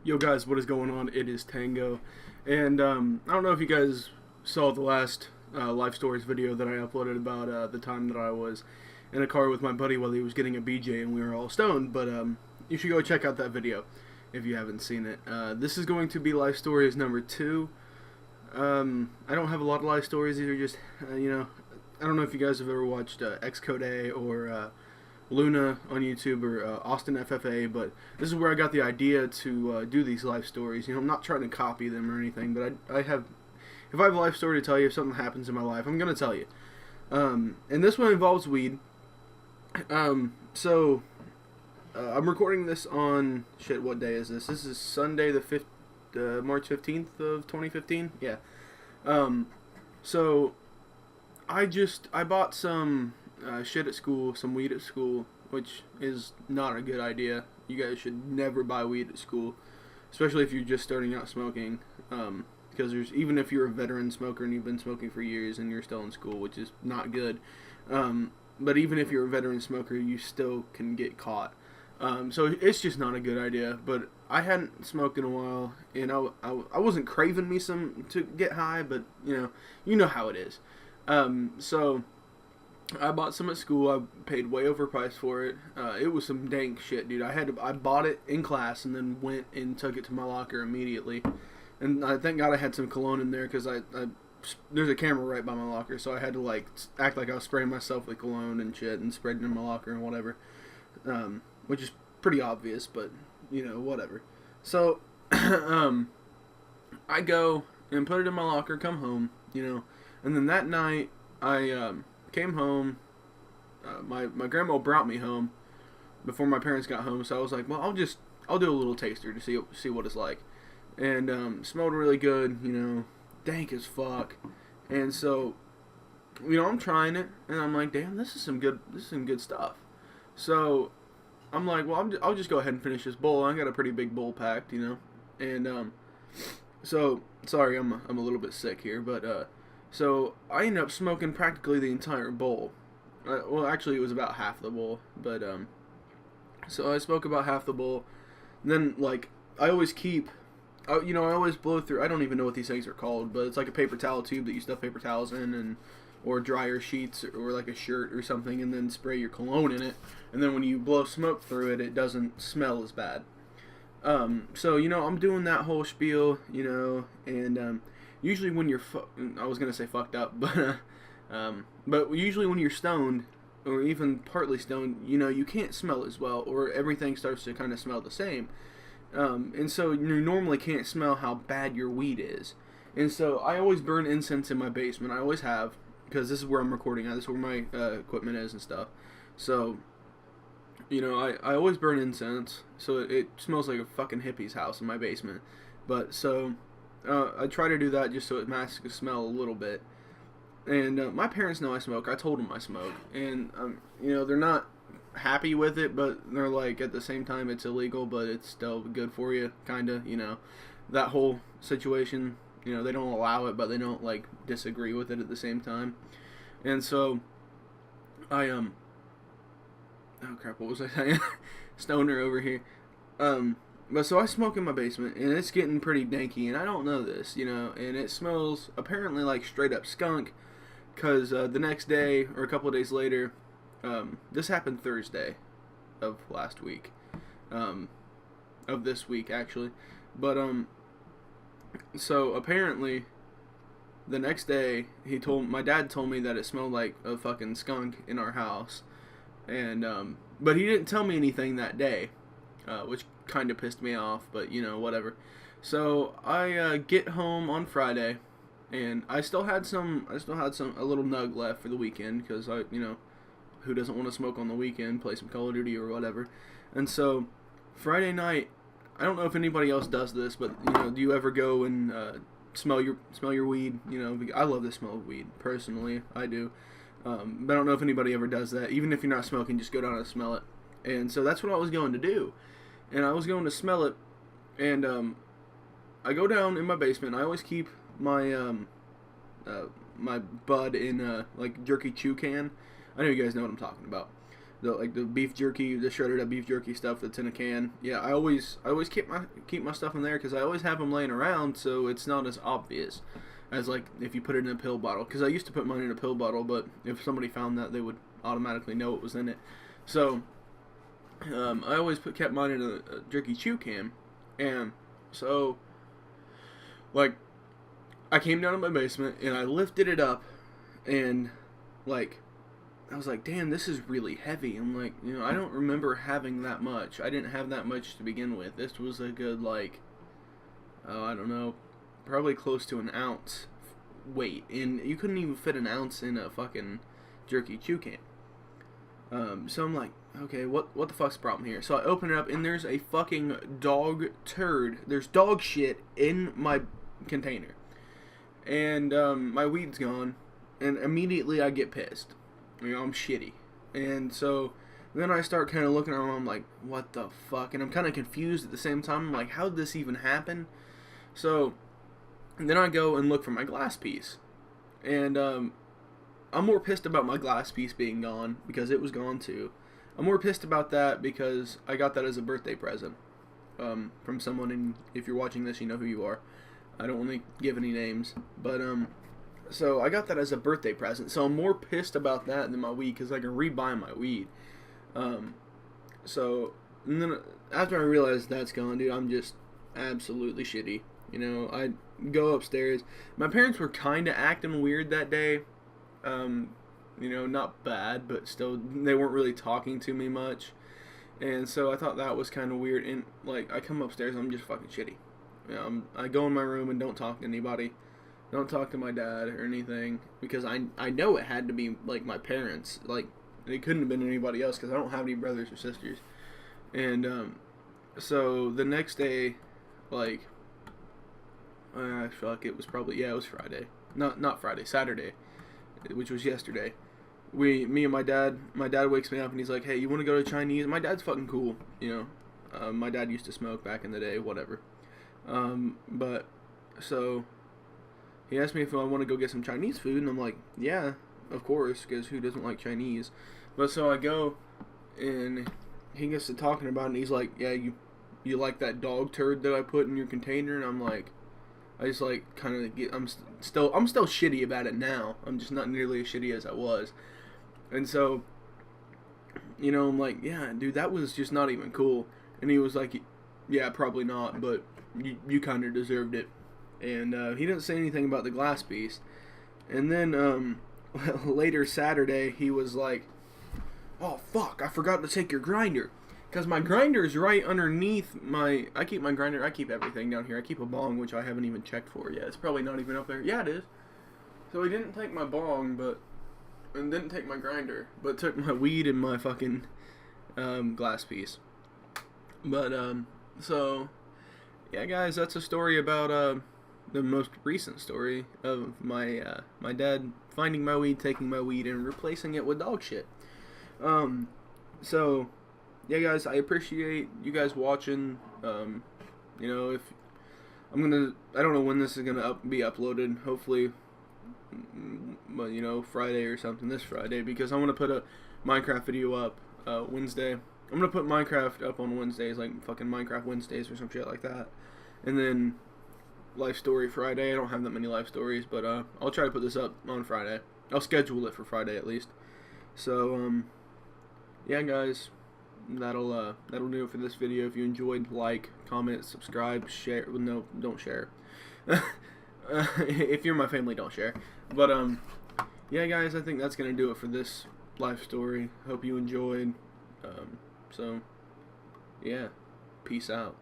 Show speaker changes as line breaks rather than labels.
Yo guys, what is going on? It is Tango, and I don't know if you guys saw the last Life Stories video that I uploaded about the time that I was in a car with my buddy while he was getting a BJ and we were all stoned, but you should go check out that video if you haven't seen it. This is going to be Life Stories number 2. I don't have a lot of life stories. These are just, I don't know if you guys have ever watched Xcode or Luna on YouTube or Austin FFA, but this is where I got the idea to do these life stories. I'm not trying to copy them or anything, but if I have a life story to tell you, if something happens in my life, I'm going to tell you. And this one involves weed. So I'm recording this on, what day is this? This is Sunday the 5th, March 15th of 2015, yeah. So I bought some shit at school, some weed at school, which is not a good idea. You guys should never buy weed at school, especially if you're just starting out smoking, because even if you're a veteran smoker and you've been smoking for years and you're still in school, which is not good, but even if you're a veteran smoker, you still can get caught. So it's just not a good idea. But I hadn't smoked in a while, and I wasn't craving me some to get high, but you know how it is. So I bought some at school. I paid way overpriced for it. It was some dank shit, dude. I bought it in class and then went and took it to my locker immediately. And I thank God I had some cologne in there because there's a camera right by my locker, so I had to act like I was spraying myself with cologne and shit and spreading it in my locker and whatever. Which is pretty obvious, but whatever. So I go and put it in my locker, come home, and then that night I came home. My grandma brought me home before my parents got home, so I was like, well, I'll do a little taster to see what it's like, and smelled really good, dank as fuck, and so I'm trying it, and I'm like, damn, this is some good stuff. So I'm like, well, I'll just go ahead and finish this bowl. I got a pretty big bowl packed, and so sorry, I'm a little bit sick here, but so I ended up smoking practically the entire bowl. Well, actually, it was about half the bowl, but so I smoked about half the bowl. And then I always I always blow through. I don't even know what these things are called, but it's like a paper towel tube that you stuff paper towels in, or dryer sheets, or like a shirt or something, and then spray your cologne in it. And then when you blow smoke through it, it doesn't smell as bad. So I'm doing that whole spiel, and usually when you're I was gonna say fucked up, but usually when you're stoned, or even partly stoned, you can't smell as well, or everything starts to kind of smell the same. And so you normally can't smell how bad your weed is. And so I always burn incense in my basement. I always have, because this is where I'm recording at. This is where my equipment is and stuff. So, I always burn incense, so it smells like a fucking hippie's house in my basement. But so I try to do that just so it masks the smell a little bit. And my parents know I smoke. I told them I smoke, and they're not happy with it, but they're like, at the same time, it's illegal, but it's still good for you, kinda. That whole situation. They don't allow it, but they don't disagree with it at the same time. And so I oh crap, what was I saying? Stoner over here. But so I smoke in my basement, and it's getting pretty danky, and I don't know this, and it smells apparently like straight up skunk, because the next day, or a couple of days later, this happened Thursday of last week, of this week actually, but so apparently the next day my dad told me that it smelled like a fucking skunk in our house, and but he didn't tell me anything that day, which kind of pissed me off, but whatever. So I get home on Friday, and I still had a little nug left for the weekend, because who doesn't want to smoke on the weekend, play some Call of Duty or whatever. And so Friday night, I don't know if anybody else does this, but do you ever go and smell your weed? I love the smell of weed personally. I do, but I don't know if anybody ever does that. Even if you're not smoking, just go down and smell it. And so that's what I was going to do, and I was going to smell it, and I go down in my basement. I always keep my my bud in jerky chew can. I know you guys know what I'm talking about. the beef jerky, the shredded up beef jerky stuff that's in a can. Yeah, I always keep my stuff in there because I always have them laying around, so it's not as obvious as like if you put it in a pill bottle. Because I used to put mine in a pill bottle, but if somebody found that, they would automatically know what was in it. So I always kept mine in a jerky chew can, and so like I came down to my basement and I lifted it up, and like I was like, damn, this is really heavy. I'm like, I don't remember having that much. I didn't have that much to begin with. This was a good, like, I don't know, probably close to an ounce weight. And you couldn't even fit an ounce in a fucking jerky chew can. So I'm like, okay, what the fuck's the problem here? So I open it up, and there's a fucking dog turd. There's dog shit in my container. And my weed's gone. And immediately I get pissed. I'm shitty. And so then I start kind of looking around, I'm like, what the fuck? And I'm kind of confused at the same time. I'm like, how did this even happen? So then I go and look for my glass piece. And I'm more pissed about my glass piece being gone because it was gone too. I'm more pissed about that because I got that as a birthday present from someone, and if you're watching this, you know who you are. I don't want to give any names, but so I got that as a birthday present, so I'm more pissed about that than my weed, because I can rebuy my weed. So, and then after I realized that's gone, dude, I'm just absolutely shitty. I go upstairs. My parents were kind of acting weird that day. Not bad, but still, they weren't really talking to me much. And so I thought that was kind of weird, and, like, I come upstairs, I'm just fucking shitty. I go in my room and don't talk to anybody. Don't talk to my dad or anything, because I know it had to be, like, my parents. Like, it couldn't have been anybody else, because I don't have any brothers or sisters. And, so the next day, like, it was probably, it was Friday. Not Friday, Saturday, which was yesterday. Me and my dad wakes me up and he's like, hey, you want to go to Chinese? My dad's fucking cool, my dad used to smoke back in the day, whatever. But, so he asked me if I want to go get some Chinese food, and I'm like, yeah, of course, because who doesn't like Chinese? But so I go, and he gets to talking about it, and he's like, yeah, you like that dog turd that I put in your container? And I'm like, I just like kind of get, I'm still shitty about it now. I'm just not nearly as shitty as I was. And so, I'm like, yeah, dude, that was just not even cool. And he was like, yeah, probably not, but you kind of deserved it. And he didn't say anything about the glass piece. And then later Saturday, he was like, oh, fuck, I forgot to take your grinder. Because my grinder is right underneath I keep my grinder, I keep everything down here. I keep a bong, which I haven't even checked for yet. It's probably not even up there. Yeah, it is. So he didn't take my bong, and didn't take my grinder, but took my weed and my fucking glass piece. But, so, yeah, guys, that's a story about, the most recent story of my dad finding my weed, taking my weed, and replacing it with dog shit. So, yeah, guys, I appreciate you guys watching. If I don't know when this is gonna be uploaded. Hopefully, Friday or something, this Friday, because I want to put a Minecraft video up Wednesday. I'm gonna put Minecraft up on Wednesdays, like fucking Minecraft Wednesdays or some shit like that, and then Life Story Friday. I don't have that many life stories, but I'll try to put this up on Friday. I'll schedule it for Friday at least. So yeah, guys, that'll do it for this video. If you enjoyed, like, comment, subscribe, share. Well, no, don't share. If you're my family, don't share. But yeah, guys, I think that's gonna do it for this life story. Hope you enjoyed. So yeah, peace out.